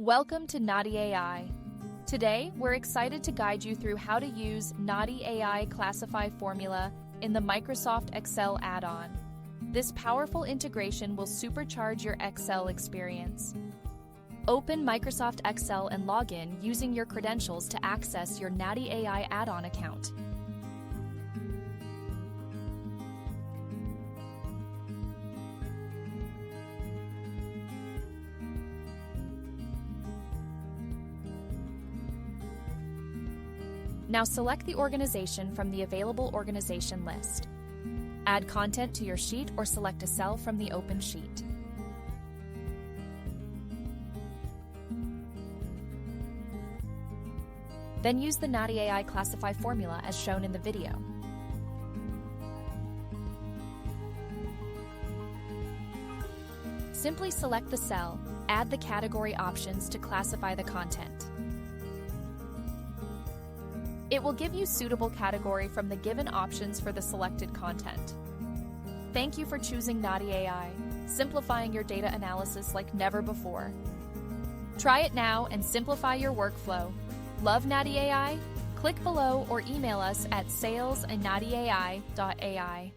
Welcome to NADIAI. Today, we're excited to guide you through how to use NADIAI.CLASSIFY formula in the Microsoft Excel add-on. This powerful integration will supercharge your Excel experience. Open Microsoft Excel and log in using your credentials to access your NADIAI add-on account. Now select the organization from the available organization list. Add content to your sheet or select a cell from the open sheet. Then use the NADIAI.CLASSIFY formula as shown in the video. Simply select the cell, add the category options to classify the content. It will give you suitable category from the given options for the selected content. Thank you for choosing NADIAI, simplifying your data analysis like never before. Try it now and simplify your workflow. Love NADIAI? Click below or email us at sales@nadiai.ai.